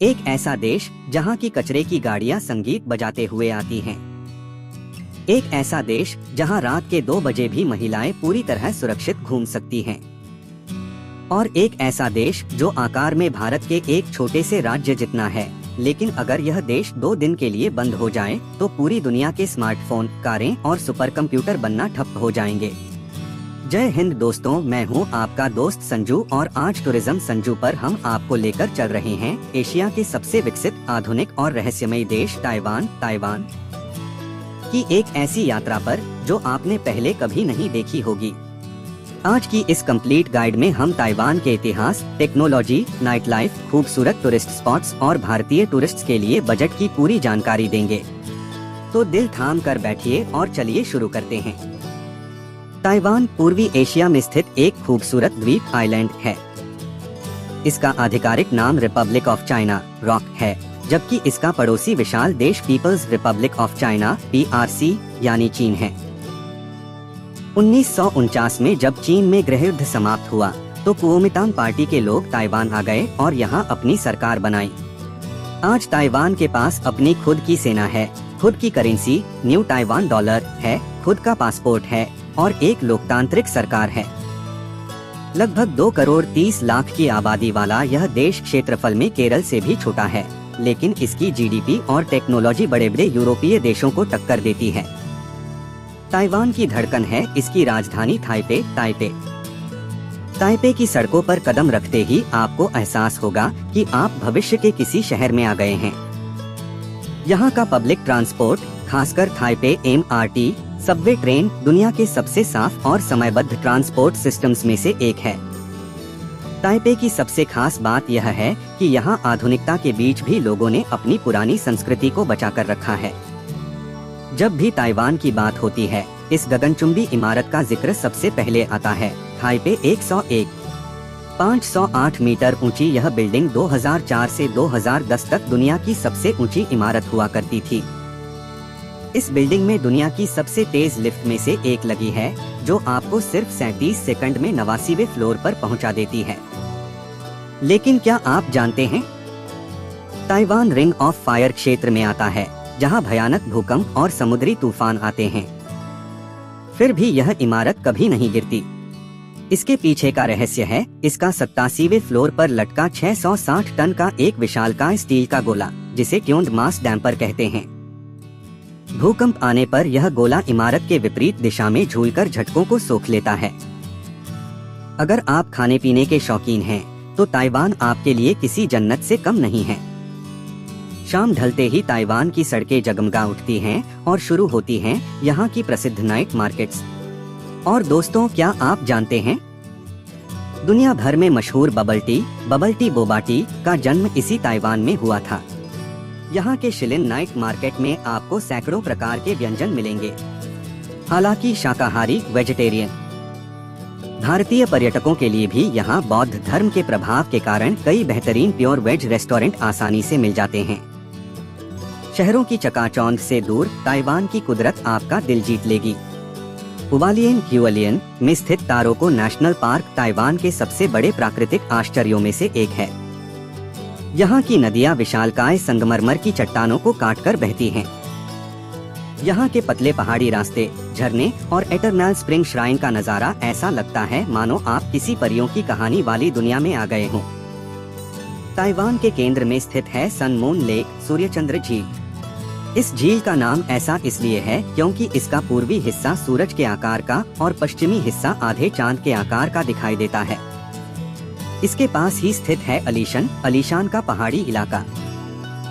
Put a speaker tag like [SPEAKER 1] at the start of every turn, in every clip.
[SPEAKER 1] एक ऐसा देश जहां की कचरे की गाड़ियां संगीत बजाते हुए आती हैं। एक ऐसा देश जहां रात के 2 बजे भी महिलाएं पूरी तरह सुरक्षित घूम सकती हैं। और एक ऐसा देश जो आकार में भारत के एक छोटे से राज्य जितना है, लेकिन अगर यह देश 2 दिन के लिए बंद हो जाए तो पूरी दुनिया के स्मार्टफोन, कारें और सुपर कंप्यूटर बनना ठप हो जाएंगे। जय हिंद दोस्तों, मैं हूं आपका दोस्त संजू और आज टूरिज्म संजू पर हम आपको लेकर चल रहे हैं एशिया के सबसे विकसित, आधुनिक और रहस्यमयी देश ताइवान की एक ऐसी यात्रा पर जो आपने पहले कभी नहीं देखी होगी। आज की इस कंप्लीट गाइड में हम ताइवान के इतिहास, टेक्नोलॉजी, नाइट लाइफ, खूबसूरत टूरिस्ट स्पॉट्स और भारतीय टूरिस्ट्स के लिए बजट की पूरी जानकारी देंगे। तो दिल थाम कर बैठिए और चलिए शुरू करते हैं। ताइवान पूर्वी एशिया में स्थित एक खूबसूरत द्वीप आइलैंड है। इसका आधिकारिक नाम रिपब्लिक ऑफ चाइना रॉक है, जबकि इसका पड़ोसी विशाल देश People's Republic of China PRC यानी चीन है। 1949 में जब चीन में गृह युद्ध समाप्त हुआ तो कुओमितांग पार्टी के लोग ताइवान आ गए और यहाँ अपनी सरकार बनाई। आज ताइवान के पास अपनी खुद की सेना है, खुद की करेंसी न्यू ताइवान डॉलर है, खुद का पासपोर्ट है और एक लोकतांत्रिक सरकार है। लगभग 2 करोड़ 30 लाख की आबादी वाला यह देश क्षेत्रफल में केरल से भी छोटा है, लेकिन इसकी GDP और टेक्नोलॉजी बड़े बड़े यूरोपीय देशों को टक्कर देती है। ताइवान की धड़कन है इसकी राजधानी ताइपे की सड़कों पर कदम रखते ही आपको एहसास होगा कि आप भविष्य के किसी शहर में आ गए हैं। यहाँ का पब्लिक ट्रांसपोर्ट, खासकर ताइपे MRT सबवे ट्रेन, दुनिया के सबसे साफ और समयबद्ध ट्रांसपोर्ट सिस्टम्स में से एक है। ताइपे की सबसे खास बात यह है कि यहाँ आधुनिकता के बीच भी लोगों ने अपनी पुरानी संस्कृति को बचाकर रखा है। जब भी ताइवान की बात होती है, इस गगनचुंबी इमारत का जिक्र सबसे पहले आता है। ताइपे 101 508 मीटर ऊंची यह बिल्डिंग 2004 से 2010 तक दुनिया की सबसे ऊंची इमारत हुआ करती थी। इस बिल्डिंग में दुनिया की सबसे तेज लिफ्ट में से एक लगी है, जो आपको सिर्फ 37 सेकंड में 89वें फ्लोर पर पहुंचा देती है। लेकिन क्या आप जानते हैं, ताइवान रिंग ऑफ फायर क्षेत्र में आता है, जहां भयानक भूकंप और समुद्री तूफान आते हैं। फिर भी यह इमारत कभी नहीं गिरती। इसके पीछे का रहस्य है इसका 87वें फ्लोर पर लटका 660 टन का एक विशालकाय स्टील का गोला, जिसे ट्यून्ड मास डैम्पर कहते हैं। भूकंप आने पर यह गोला इमारत के विपरीत दिशा में झूलकर झटकों को सोख लेता है। अगर आप खाने पीने के शौकीन हैं, तो ताइवान आपके लिए किसी जन्नत से कम नहीं है। शाम ढलते ही ताइवान की सड़कें जगमगा उठती हैं और शुरू होती हैं यहाँ की प्रसिद्ध नाइट मार्केट्स। और दोस्तों, क्या आप जानते हैं, दुनिया भर में मशहूर बबल टी बोबा टी का जन्म इसी ताइवान में हुआ था। यहाँ के शिलिन नाइट मार्केट में आपको सैकड़ों प्रकार के व्यंजन मिलेंगे, हालांकि शाकाहारी वेजिटेरियन। भारतीय पर्यटकों के लिए भी यहाँ बौद्ध धर्म के प्रभाव के कारण कई बेहतरीन प्योर वेज रेस्टोरेंट आसानी से मिल जाते हैं। शहरों की चकाचौंध से दूर ताइवान की कुदरत आपका दिल जीत लेगी। हुआलियन में स्थित तारोको नेशनल पार्क ताइवान के सबसे बड़े प्राकृतिक आश्चर्यों में से एक है। यहाँ की नदियाँ विशालकाय संगमरमर की चट्टानों को काटकर बहती हैं। यहाँ के पतले पहाड़ी रास्ते, झरने और एटर्नल स्प्रिंग श्राइन का नजारा ऐसा लगता है मानो आप किसी परियों की कहानी वाली दुनिया में आ गए हों। ताइवान के केंद्र में स्थित है सन मून लेक, सूर्यचंद्र झील। इस झील का नाम ऐसा इसलिए है क्योंकि इसका पूर्वी हिस्सा सूरज के आकार का और पश्चिमी हिस्सा आधे चांद के आकार का दिखाई देता है। इसके पास ही स्थित है अलीशान का पहाड़ी इलाका।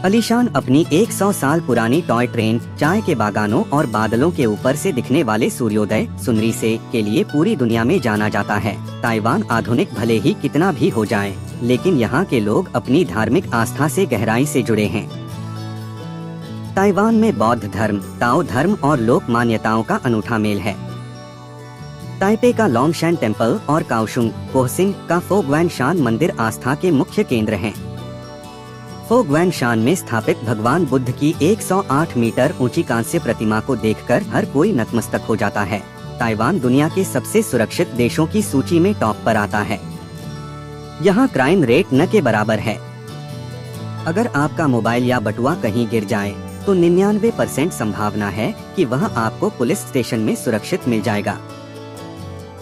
[SPEAKER 1] अलीशान अपनी 100 साल पुरानी टॉय ट्रेन, चाय के बागानों और बादलों के ऊपर से दिखने वाले सूर्योदय सुनरी से के लिए पूरी दुनिया में जाना जाता है। ताइवान आधुनिक भले ही कितना भी हो जाए, लेकिन यहाँ के लोग अपनी धार्मिक आस्था से गहराई से जुड़े हैं। ताइवान में बौद्ध धर्म, ताओ धर्म और लोक मान्यताओं का अनूठा मेल है। ताइपे का लोंगशान टेम्पल और काओशुंग पोहसिंग का फोगुआनशान मंदिर आस्था के मुख्य केंद्र हैं। फोगुआनशान में स्थापित भगवान बुद्ध की 108 मीटर ऊंची कांस्य प्रतिमा को देखकर हर कोई नतमस्तक हो जाता है। ताइवान दुनिया के सबसे सुरक्षित देशों की सूची में टॉप पर आता है। यहाँ क्राइम रेट न के बराबर है। अगर आपका मोबाइल या बटुआ कहीं गिर जाए तो 99% संभावना है कि वह आपको पुलिस स्टेशन में सुरक्षित मिल जाएगा।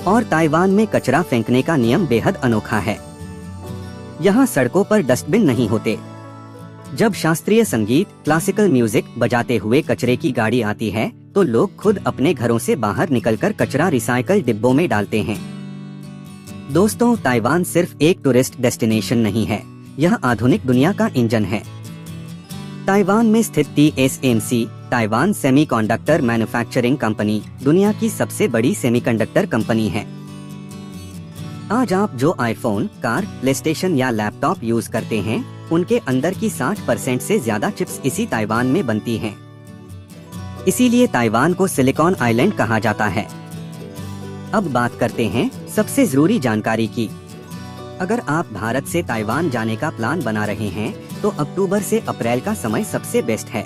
[SPEAKER 1] और ताइवान में कचरा फेंकने का नियम बेहद अनोखा है। यहाँ सड़कों पर डस्टबिन नहीं होते। जब शास्त्रीय संगीत क्लासिकल म्यूजिक बजाते हुए कचरे की गाड़ी आती है तो लोग खुद अपने घरों से बाहर निकलकर कचरा रिसाइकल डिब्बों में डालते हैं। दोस्तों, ताइवान सिर्फ एक टूरिस्ट डेस्टिनेशन नहीं है, यह आधुनिक दुनिया का इंजन है। ताइवान में स्थित TSMC Taiwan semiconductor manufacturing company दुनिया की सबसे बड़ी सेमीकंडक्टर कंपनी है। आज आप जो आईफोन, कार, प्लेस्टेशन या लैपटॉप यूज करते हैं, उनके अंदर की 60% से ज्यादा चिप्स इसी ताइवान में बनती हैं। इसीलिए ताइवान को सिलिकॉन आइलैंड कहा जाता है। अब बात करते हैं सबसे जरूरी जानकारी की। अगर आप भारत से ताइवान जाने का प्लान बना रहे हैं तो अक्टूबर से अप्रैल का समय सबसे बेस्ट है।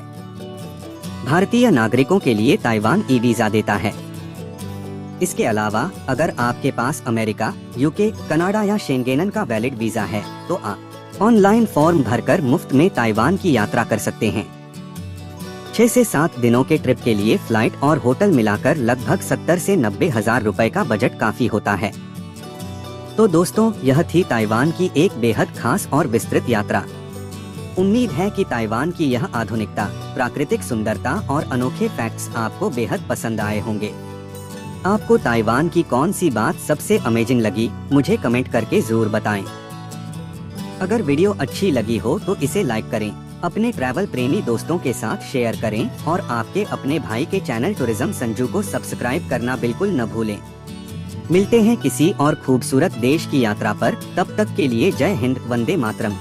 [SPEAKER 1] भारतीय नागरिकों के लिए ताइवान ई वीजा देता है। इसके अलावा अगर आपके पास अमेरिका, यूके, कनाडा या शेंगेन का वैलिड वीजा है तो आप ऑनलाइन फॉर्म भरकर मुफ्त में ताइवान की यात्रा कर सकते हैं। 6 से 7 दिनों के ट्रिप के लिए फ्लाइट और होटल मिलाकर लगभग 70 से 90 हजार रुपए का बजट काफी होता है। तो दोस्तों, यह थी ताइवान की एक बेहद खास और विस्तृत यात्रा। उम्मीद है कि ताइवान की यह आधुनिकता, प्राकृतिक सुंदरता और अनोखे फैक्ट्स आपको बेहद पसंद आए होंगे। आपको ताइवान की कौन सी बात सबसे अमेजिंग लगी, मुझे कमेंट करके जरूर बताएं। अगर वीडियो अच्छी लगी हो तो इसे लाइक करें, अपने ट्रैवल प्रेमी दोस्तों के साथ शेयर करें और आपके अपने भाई के चैनल टूरिज्म संजू को सब्सक्राइब करना बिल्कुल न भूलें। मिलते हैं किसी और खूबसूरत देश की यात्रा पर, तब तक के लिए जय हिंद, वंदे मातरम।